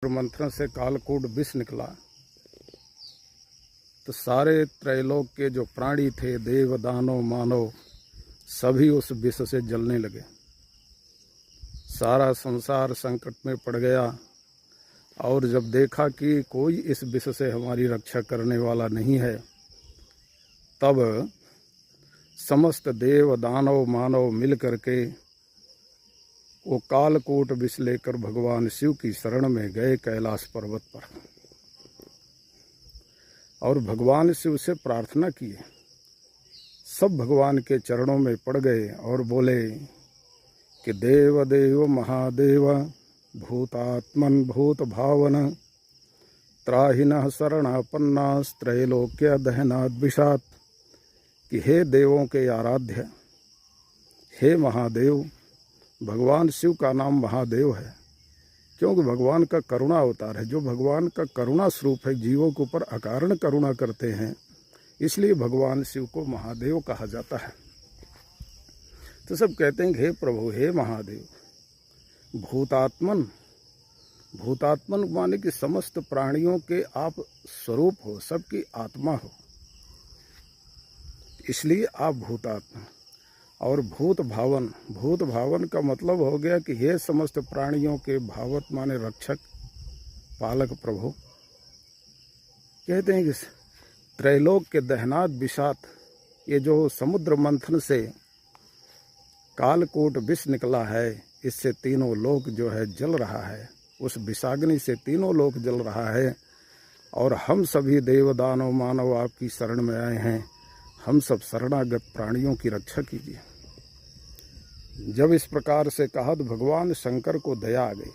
मंथन से कालकूट विष निकला तो सारे त्रैलोक के जो प्राणी थे, देव दानव मानव, सभी उस विष से जलने लगे। सारा संसार संकट में पड़ गया और जब देखा कि कोई इस विष से हमारी रक्षा करने वाला नहीं है, तब समस्त देव दानव मानव मिल करके वो कालकूट विष लेकर भगवान शिव की शरण में गए कैलाश पर्वत पर और भगवान शिव से प्रार्थना की। सब भगवान के चरणों में पड़ गए और बोले कि देव देव महादेव भूतात्मन भूत भावन त्राहिनः शरणापन्नास्त्रैलोक्य दहनाद विषात्, कि हे देवों के आराध्य, हे महादेव। भगवान शिव का नाम महादेव है क्योंकि भगवान का करुणा अवतार है। जो भगवान का करुणा स्वरूप है, जीवों के ऊपर अकारण करुणा करते हैं, इसलिए भगवान शिव को महादेव कहा जाता है। तो सब कहते हैं हे प्रभु, हे महादेव। भूतात्मन, भूतात्मन माने कि समस्त प्राणियों के आप स्वरूप हो, सबकी आत्मा हो, इसलिए आप भूतात्मा। और भूत भावन, भूत भावन का मतलब हो गया कि हे समस्त प्राणियों के भावत माने रक्षक, पालक प्रभु। कहते हैं कि त्रैलोक के दहनाद विषात, ये जो समुद्र मंथन से कालकूट विष निकला है, इससे तीनों लोक जो है जल रहा है। उस विषाग्नि से तीनों लोक जल रहा है और हम सभी देव दानव मानव आपकी शरण में आए हैं। हम सब शरणागत प्राणियों की रक्षा कीजिए। जब इस प्रकार से कहा तो भगवान शंकर को दया आ गई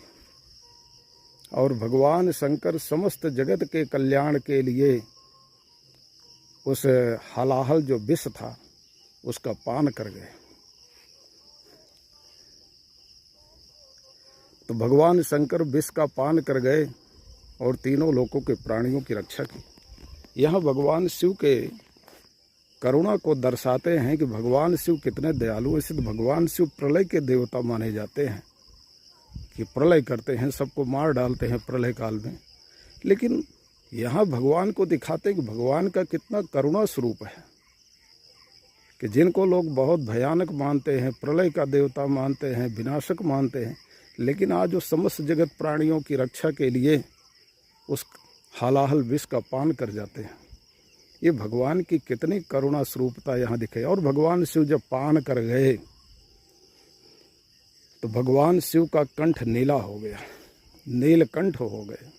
और भगवान शंकर समस्त जगत के कल्याण के लिए उस हलाहल जो विष था उसका पान कर गए। तो भगवान शंकर विष का पान कर गए और तीनों लोकों के प्राणियों की रक्षा की। यहाँ भगवान शिव के करुणा को दर्शाते हैं कि भगवान शिव कितने दयालु हैं। इसलिए भगवान शिव प्रलय के देवता माने जाते हैं कि प्रलय करते हैं, सबको मार डालते हैं प्रलय काल में। लेकिन यहाँ भगवान को दिखाते हैं कि भगवान का कितना करुणा स्वरूप है, कि जिनको लोग बहुत भयानक मानते हैं, प्रलय का देवता मानते हैं, विनाशक मानते हैं, लेकिन आज वो समस्त जगत प्राणियों की रक्षा के लिए उस हलाहल विष का पान कर जाते हैं। ये भगवान की कितनी करुणा स्वरूपता यहाँ दिखे। और भगवान शिव जब पान कर गए तो भगवान शिव का कंठ नीला हो गया, नीलकंठ हो गए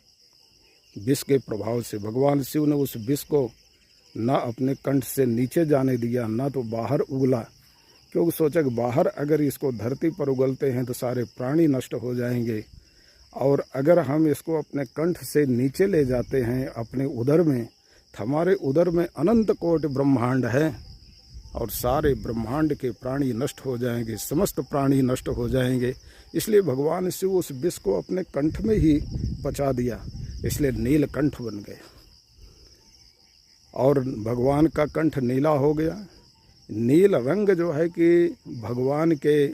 विष के प्रभाव से। भगवान शिव ने उस विष को न अपने कंठ से नीचे जाने दिया, न तो बाहर उगला, क्योंकि सोचा कि बाहर अगर इसको धरती पर उगलते हैं तो सारे प्राणी नष्ट हो जाएंगे, और अगर हम इसको अपने कंठ से नीचे ले जाते हैं अपने उदर में, हमारे उदर में अनंत कोटि ब्रह्मांड है और सारे ब्रह्मांड के प्राणी नष्ट हो जाएंगे, समस्त प्राणी नष्ट हो जाएंगे। इसलिए भगवान शिव उस विष को अपने कंठ में ही पचा दिया, इसलिए नीलकंठ बन गए और भगवान का कंठ नीला हो गया। नील रंग जो है कि भगवान के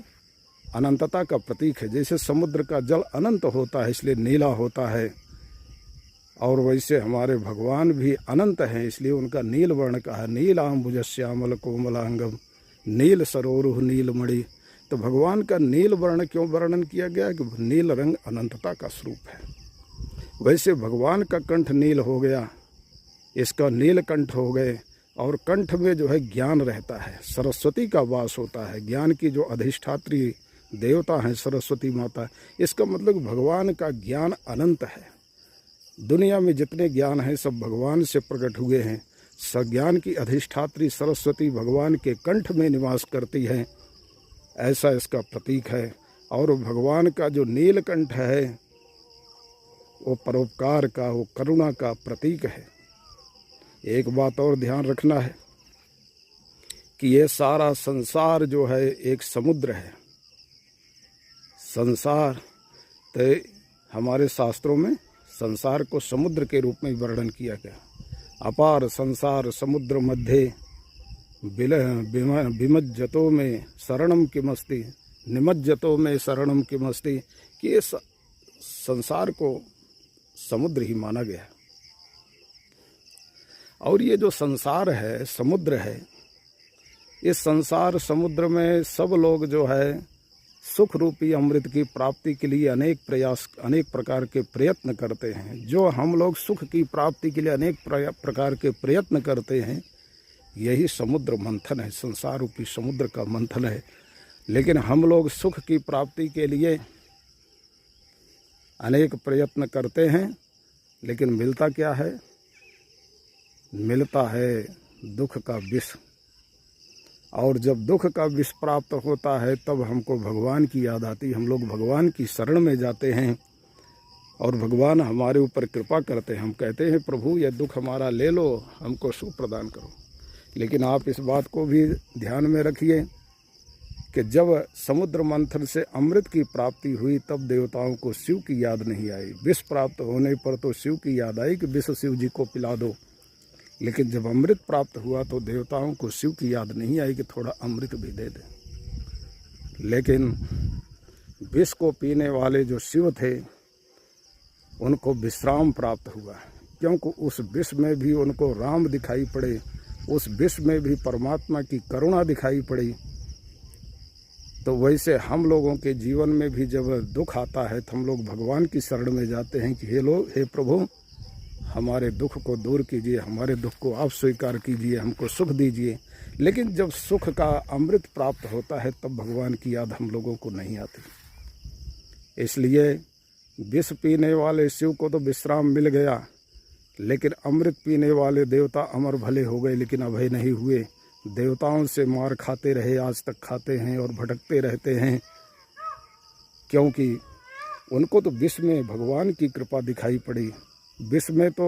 अनंतता का प्रतीक है। जैसे समुद्र का जल अनंत होता है इसलिए नीला होता है, और वैसे हमारे भगवान भी अनंत हैं, इसलिए उनका नील वर्ण कहा। नीलाम्बुज श्यामल कोमलांगम नील सरोरुह नीलमणि। तो भगवान का नील वर्ण क्यों वर्णन किया गया कि नील रंग अनंतता का स्वरूप है। वैसे भगवान का कंठ नील हो गया, इसका नीलकंठ हो गए, और कंठ में जो है ज्ञान रहता है, सरस्वती का वास होता है। ज्ञान की जो अधिष्ठात्री देवता हैं सरस्वती माता, इसका मतलब भगवान का ज्ञान अनंत है। दुनिया में जितने ज्ञान हैं सब भगवान से प्रकट हुए हैं। सज्ञान की अधिष्ठात्री सरस्वती भगवान के कंठ में निवास करती है, ऐसा इसका प्रतीक है। और भगवान का जो नीलकंठ है वो परोपकार का, वो करुणा का प्रतीक है। एक बात और ध्यान रखना है कि ये सारा संसार जो है एक समुद्र है। संसार तो हमारे शास्त्रों में संसार को समुद्र के रूप में वर्णन किया गया। अपार संसार समुद्र मध्य विमज्जतो में शरणम किमस्ति, निमज्जतो में शरणम किमस्ति, कि ये संसार को समुद्र ही माना गया। और ये जो संसार है, समुद्र है, इस संसार समुद्र में सब लोग जो है सुख रूपी अमृत की प्राप्ति के लिए अनेक प्रकार के प्रयत्न करते हैं। जो हम लोग सुख की प्राप्ति के लिए अनेक प्रकार के प्रयत्न करते हैं, यही समुद्र मंथन है, संसार रूपी समुद्र का मंथन है। लेकिन हम लोग सुख की प्राप्ति के लिए अनेक प्रयत्न करते हैं, लेकिन मिलता क्या है? मिलता है दुख का विष। और जब दुख का विष प्राप्त होता है तब हमको भगवान की याद आती। हम लोग भगवान की शरण में जाते हैं और भगवान हमारे ऊपर कृपा करते हैं। हम कहते हैं प्रभु ये दुख हमारा ले लो, हमको सुख प्रदान करो। लेकिन आप इस बात को भी ध्यान में रखिए कि जब समुद्र मंथन से अमृत की प्राप्ति हुई तब देवताओं को शिव की याद नहीं आई। विष प्राप्त होने पर तो शिव की याद आई कि विष शिव जी को पिला दो। लेकिन जब अमृत प्राप्त हुआ तो देवताओं को शिव की याद नहीं आई कि थोड़ा अमृत भी दे दे। लेकिन विष को पीने वाले जो शिव थे उनको विश्राम प्राप्त हुआ, क्योंकि उस विष में भी उनको राम दिखाई पड़े, उस विष में भी परमात्मा की करुणा दिखाई पड़ी। तो वैसे हम लोगों के जीवन में भी जब दुख आता है तो हम लोग भगवान की शरण में जाते हैं कि हे प्रभु हमारे दुख को दूर कीजिए, हमारे दुख को आप स्वीकार कीजिए, हमको सुख दीजिए। लेकिन जब सुख का अमृत प्राप्त होता है तब भगवान की याद हम लोगों को नहीं आती। इसलिए विष पीने वाले शिव को तो विश्राम मिल गया, लेकिन अमृत पीने वाले देवता अमर भले हो गए लेकिन अभय नहीं हुए। देवताओं से मार खाते रहे, आज तक खाते हैं और भटकते रहते हैं, क्योंकि उनको तो विष में भगवान की कृपा दिखाई पड़ी। विष में तो